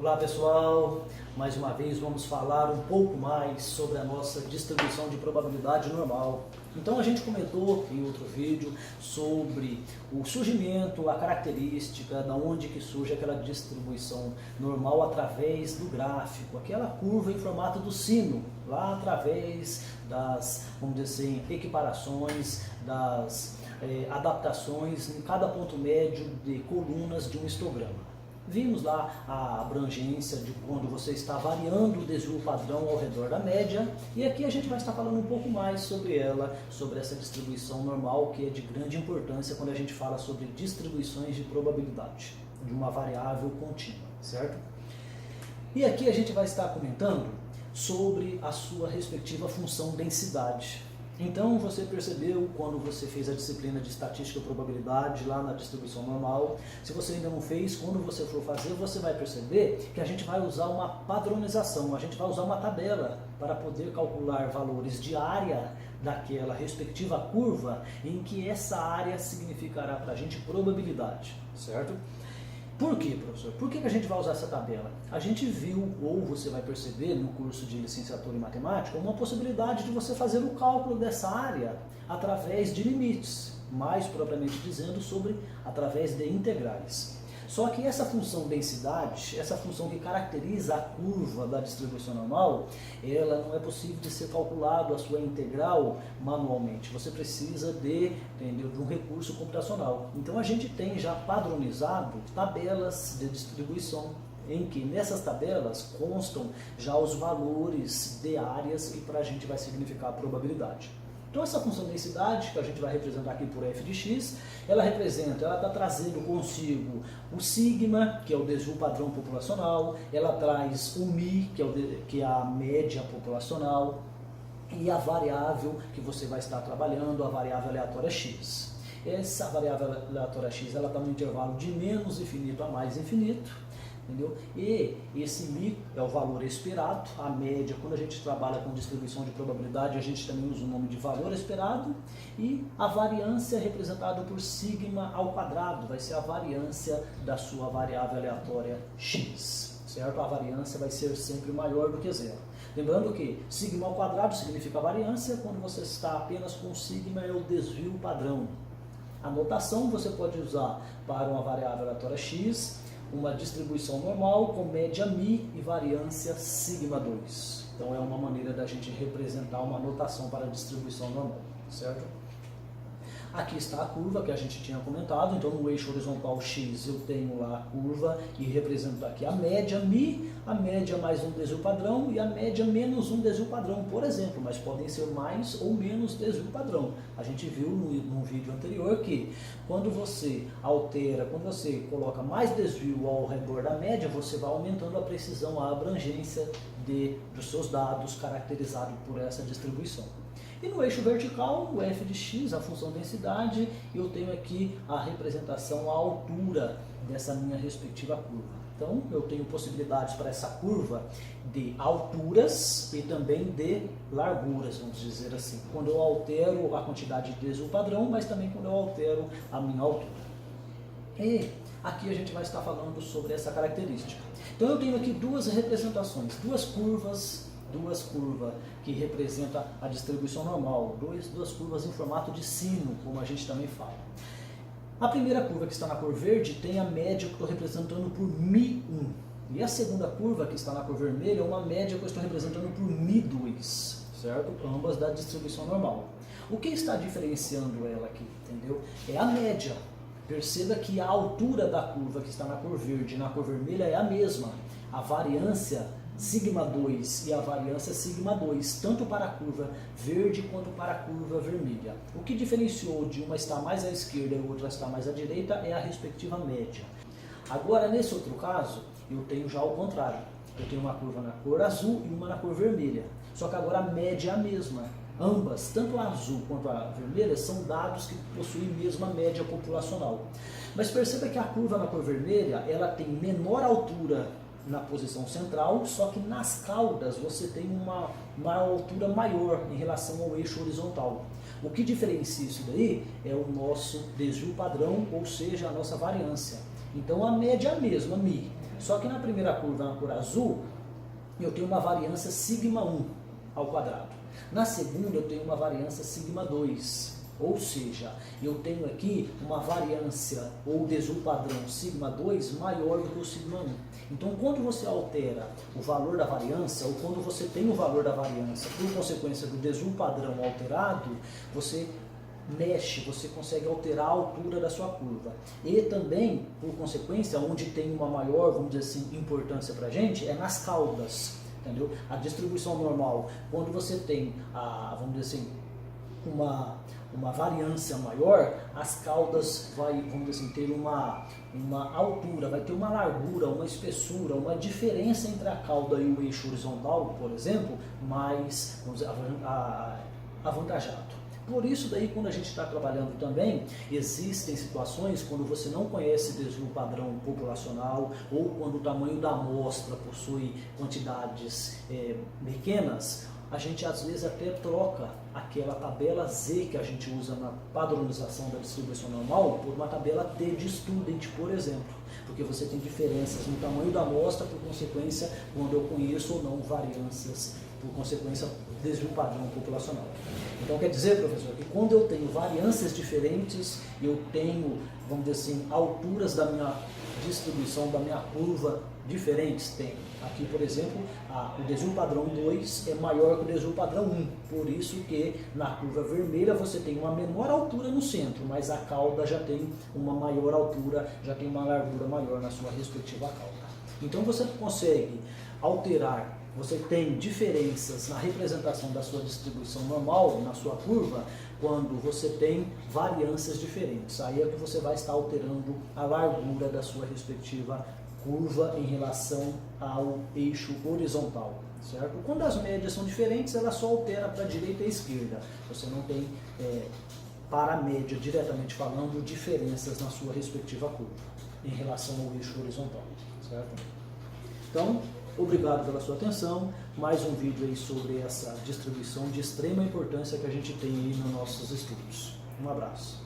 Olá pessoal, mais uma vez vamos falar um pouco mais sobre a nossa distribuição de probabilidade normal. Então a gente comentou em outro vídeo sobre o surgimento, a característica, da onde que surge aquela distribuição normal através do gráfico, aquela curva em formato do sino, lá através das, vamos dizer assim, equiparações, das adaptações em cada ponto médio de colunas de um histograma. Vimos lá a abrangência de quando você está variando o desvio padrão ao redor da média, e aqui a gente vai estar falando um pouco mais sobre ela, sobre essa distribuição normal, que é de grande importância quando a gente fala sobre distribuições de probabilidade de uma variável contínua, certo? E aqui a gente vai estar comentando sobre a sua respectiva função densidade. Então você percebeu quando você fez a disciplina de estatística e probabilidade lá na distribuição normal. Se você ainda não fez, quando você for fazer, você vai perceber que a gente vai usar uma padronização, a gente vai usar uma tabela para poder calcular valores de área daquela respectiva curva, em que essa área significará para a gente probabilidade, certo? Por quê, professor? Por que a gente vai usar essa tabela? A gente viu, ou você vai perceber no curso de licenciatura em matemática, uma possibilidade de você fazer o cálculo dessa área através de limites, mais propriamente dizendo, através de integrais. Só que essa função densidade, essa função que caracteriza a curva da distribuição normal, ela não é possível de ser calculado a sua integral manualmente. Você precisa de um recurso computacional. Então a gente tem já padronizado tabelas de distribuição, em que nessas tabelas constam já os valores de áreas que para a gente vai significar a probabilidade. Então essa função densidade, que a gente vai representar aqui por f de x, ela está trazendo consigo o sigma, que é o desvio padrão populacional, ela traz o mi, que é a média populacional, e a variável que você vai estar trabalhando, a variável aleatória x. Essa variável aleatória x ela está no intervalo de menos infinito a mais infinito. Entendeu? E esse mi é o valor esperado, a média, quando a gente trabalha com distribuição de probabilidade, a gente também usa o nome de valor esperado, e a variância é representada por sigma ao quadrado, vai ser a variância da sua variável aleatória x, certo? A variância vai ser sempre maior do que zero. Lembrando que sigma ao quadrado significa variância, quando você está apenas com sigma é o desvio padrão. A notação você pode usar para uma variável aleatória x, uma distribuição normal com média mi e variância sigma 2. Então é uma maneira da gente representar uma notação para a distribuição normal, certo? Aqui está a curva que a gente tinha comentado, então no eixo horizontal x eu tenho lá a curva e represento aqui a média mi, a média mais um desvio padrão e a média menos um desvio padrão, por exemplo, mas podem ser mais ou menos desvio padrão. A gente viu no vídeo anterior que quando você altera, quando você coloca mais desvio ao redor da média, você vai aumentando a precisão, a abrangência dos seus dados caracterizado por essa distribuição. E no eixo vertical, o f de x, a função densidade, eu tenho aqui a representação, a altura dessa minha respectiva curva. Então, eu tenho possibilidades para essa curva de alturas e também de larguras, vamos dizer assim. Quando eu altero a quantidade de desvio padrão, mas também quando eu altero a minha altura. E aqui a gente vai estar falando sobre essa característica. Então, eu tenho aqui duas representações, duas curvas que representam a distribuição normal, duas curvas em formato de sino, como a gente também fala. A primeira curva que está na cor verde tem a média que eu estou representando por Mi1. E a segunda curva que está na cor vermelha é uma média que eu estou representando por Mi2, certo? Ambas da distribuição normal. O que está diferenciando ela aqui, entendeu? É a média. Perceba que a altura da curva que está na cor verde e na cor vermelha é a mesma. A variância sigma 2 e a variância sigma 2, tanto para a curva verde quanto para a curva vermelha. O que diferenciou de uma estar mais à esquerda e a outra estar mais à direita é a respectiva média. Agora, nesse outro caso, eu tenho já o contrário. Eu tenho uma curva na cor azul e uma na cor vermelha. Só que agora a média é a mesma. Ambas, tanto a azul quanto a vermelha, são dados que possuem a mesma média populacional. Mas perceba que a curva na cor vermelha, ela tem menor altura na posição central, só que nas caudas você tem uma altura maior em relação ao eixo horizontal. O que diferencia isso daí é o nosso desvio padrão, ou seja, a nossa variância. Então a média é a mesma, Mi, Só que na primeira curva, na cor azul, eu tenho uma variância sigma 1 ao quadrado. Na segunda eu tenho uma variância sigma 2. Ou seja, eu tenho aqui uma variância ou desvio padrão sigma 2 maior do que o sigma 1. Então, quando você altera o valor da variância, ou quando você tem o valor da variância por consequência do desvio padrão alterado, você mexe, você consegue alterar a altura da sua curva. E também, por consequência, onde tem uma maior, vamos dizer assim, importância para a gente, é nas caudas, entendeu? A distribuição normal, quando você tem, vamos dizer assim, uma variância maior, as caudas vamos dizer assim, ter uma altura, vai ter uma largura, uma espessura, uma diferença entre a cauda e o eixo horizontal, por exemplo, mais, vamos dizer, avantajado. Por isso daí, quando a gente está trabalhando também, existem situações quando você não conhece desvio padrão populacional ou quando o tamanho da amostra possui quantidades pequenas, a gente às vezes até troca aquela tabela Z que a gente usa na padronização da distribuição normal por uma tabela T de Student, por exemplo, porque você tem diferenças no tamanho da amostra, por consequência, quando eu conheço ou não variâncias, por consequência, desvio padrão populacional. Então quer dizer, professor, que quando eu tenho variâncias diferentes, eu tenho, vamos dizer assim, alturas da minha distribuição, da minha curva diferentes? Tem. Aqui, por exemplo, o desvio padrão 2 é maior que o desvio padrão 1, por isso que na curva vermelha você tem uma menor altura no centro, mas a cauda já tem uma maior altura, já tem uma largura maior na sua respectiva cauda. Então você consegue alterar, você tem diferenças na representação da sua distribuição normal, na sua curva, quando você tem variâncias diferentes. Aí é que você vai estar alterando a largura da sua respectiva curva em relação ao eixo horizontal, certo? Quando as médias são diferentes, ela só altera para a direita e a esquerda. Você não tem, para a média, diretamente falando, diferenças na sua respectiva curva em relação ao eixo horizontal, certo? Então, obrigado pela sua atenção. Mais um vídeo aí sobre essa distribuição de extrema importância que a gente tem aí nos nossos estudos. Um abraço.